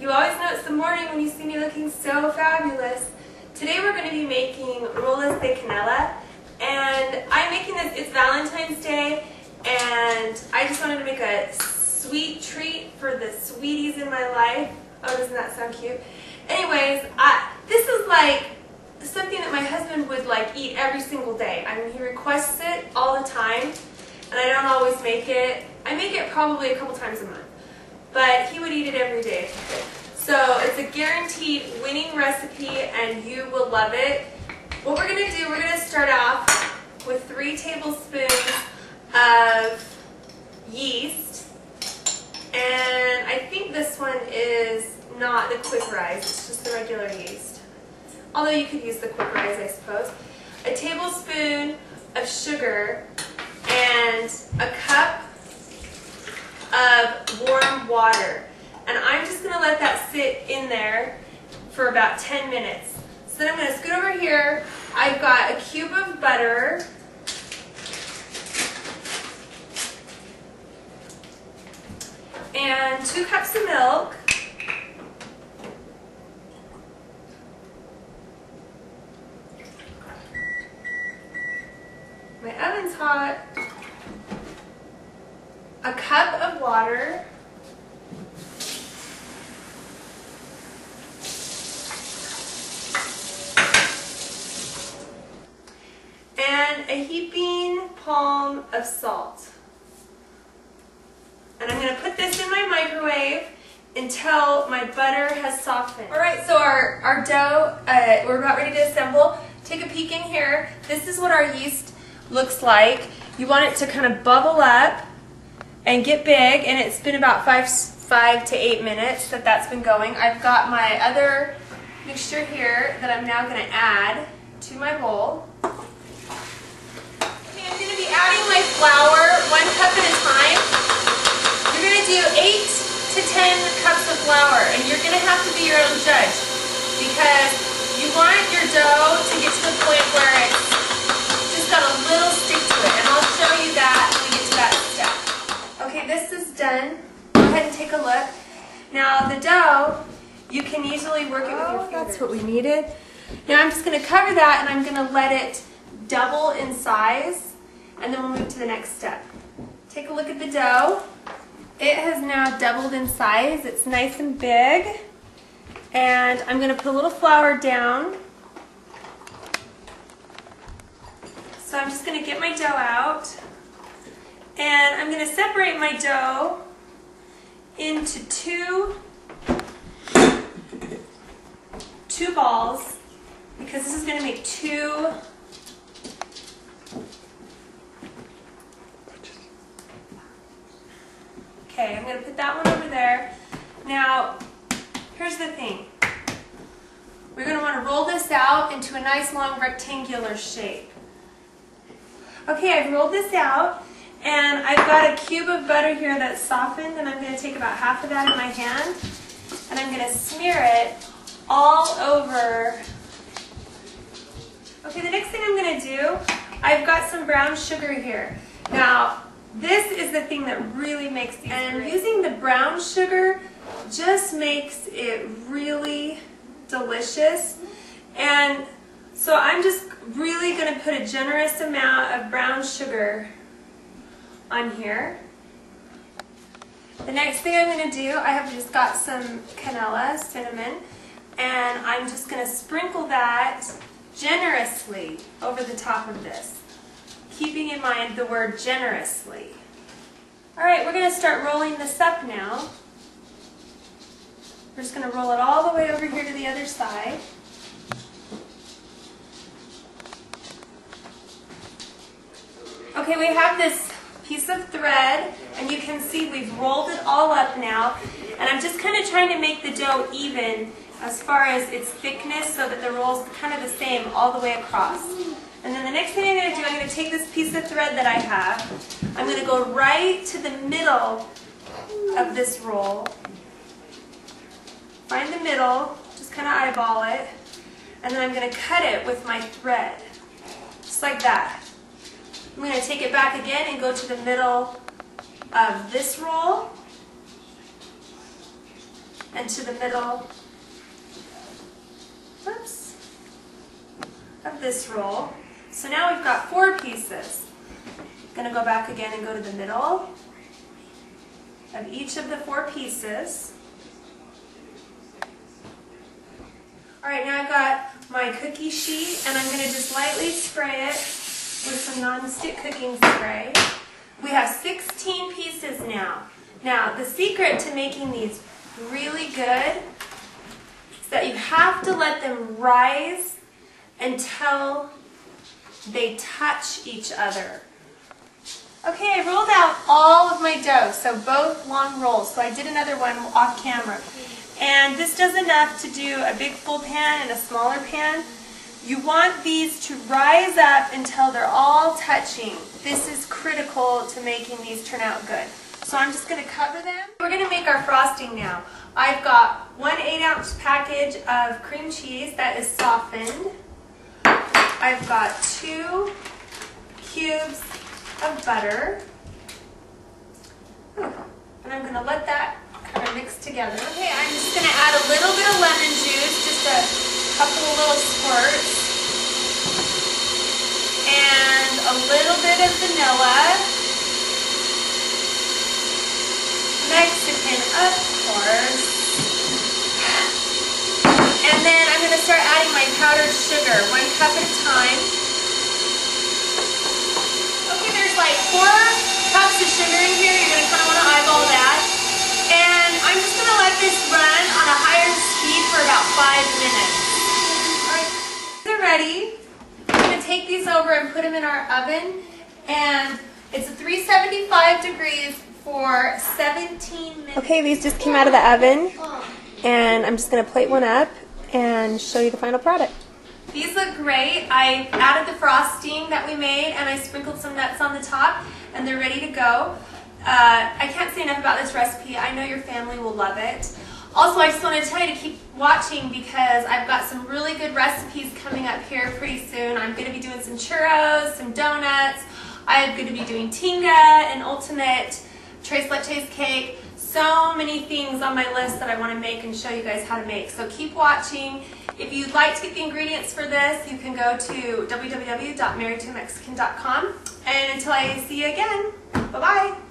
You always know it's the morning when you see me looking so fabulous. Today we're going to be making roles de canela, and I'm making this, it's Valentine's Day, and I just wanted to make a sweet treat for the sweeties in my life. Oh, doesn't that sound cute? Anyways, this is like something that my husband would like eat every single day. I mean, he requests it all the time, and I don't always make it. I make it probably a couple times a month, but he would eat it every day if he could. So it's a guaranteed winning recipe, and you will love it. What we're going to do, we're going to start off with 3 tablespoons of yeast, and I think this one is not the quick rise, it's just the regular yeast. Although you could use the quick rise, I suppose. A tablespoon of sugar and a cup of warm water. And I'm just going to let that sit in there for about 10 minutes. So then I'm going to scoot over here. I've got a cube of butter. And 2 cups of milk. My oven's hot. A cup of water. And a heaping palm of salt. And I'm going to put this in my microwave until my butter has softened. Alright, so our dough, we're about ready to assemble. Take a peek in here. This is what our yeast looks like. You want it to kind of bubble up and get big, and it's been about 5 to 8 minutes that's been going. I've got my other mixture here that I'm now going to add to my bowl. Okay, I'm going to be adding my flour 1 cup at a time. You're going to do 8 to 10 cups of flour, and you're going to have to be your own judge, because you want your dough to get to the point where it's just got a little stick to it, and I'll show you that when we get to that step. Okay, this is done. Go ahead and take a look. Now the dough, you can easily work it with your fingers. That's what we needed. Now I'm just going to cover that, and I'm going to let it double in size, and then we'll move to the next step. Take a look at the dough. It has now doubled in size. It's nice and big. And I'm going to put a little flour down. So I'm just going to get my dough out. And I'm going to separate my dough into two balls, because this is going to make 2 Okay, I'm going to put that one over there. Now, here's the thing. We're going to want to roll this out into a nice long rectangular shape. Okay, I've rolled this out, and I've got a cube of butter here that's softened, and I'm going to take about half of that in my hand, and I'm going to smear it all over. Okay, the next thing I'm going to do, I've got some brown sugar here. Now, this is the thing that really makes these great. Using the brown sugar just makes it really delicious. And so I'm just really going to put a generous amount of brown sugar on here. The next thing I'm going to do, I have just got some canela, cinnamon, and I'm just going to sprinkle that generously over the top of this, keeping in mind the word generously. Alright, we're going to start rolling this up now. We're just going to roll it all the way over here to the other side. Okay, we have this piece of thread, and you can see we've rolled it all up now. And I'm just kind of trying to make the dough even as far as its thickness, so that the roll's kind of the same all the way across. And then the next thing I'm going to do, I'm going to take this piece of thread that I have, I'm going to go right to the middle of this roll. Find the middle, just kind of eyeball it, and then I'm going to cut it with my thread, just like that. I'm going to take it back again and go to the middle of this roll, and to the middle, oops, of this roll. So now we've got 4 pieces. I'm going to go back again and go to the middle of each of the 4 pieces. Alright, now I've got my cookie sheet, and I'm going to just lightly spray it with some non-stick cooking spray. We have 16 pieces now. Now, the secret to making these really good is that you have to let them rise until they touch each other. Okay, I rolled out all of my dough, so both long rolls. So I did another one off camera. And this does enough to do a big full pan and a smaller pan. You want these to rise up until they're all touching. This is critical to making these turn out good. So I'm just going to cover them. We're going to make our frosting now. I've got 1 8-ounce package of cream cheese that is softened. I've got 2 cubes of butter. And I'm going to let that kind of mix together. Okay, I'm just going to add a little bit of lemon juice, just a couple of little squirts. And a little bit of vanilla. Mexican, of course. And then I'm going to start adding my powdered sugar, 1 cup at a time. Okay, there's like 4 cups of sugar in here. You're going to kind of want to eyeball that. And I'm just going to let this run on a higher speed for about 5 minutes. Alright, they're ready. I'm going to take these over and put them in our oven. And it's 375 degrees for 17 minutes. Okay, these just came out of the oven. And I'm just going to plate one up and show you the final product. These look great. I added the frosting that we made and I sprinkled some nuts on the top and they're ready to go. I can't say enough about this recipe. I know your family will love it. Also, I just want to tell you to keep watching because I've got some really good recipes coming up here pretty soon. I'm going to be doing some churros, some donuts. I'm going to be doing tinga, an ultimate tres leches cake. So many things on my list that I want to make and show you guys how to make. So keep watching. If you'd like to get the ingredients for this, you can go to www.marriedtomexican.com. And until I see you again, bye-bye.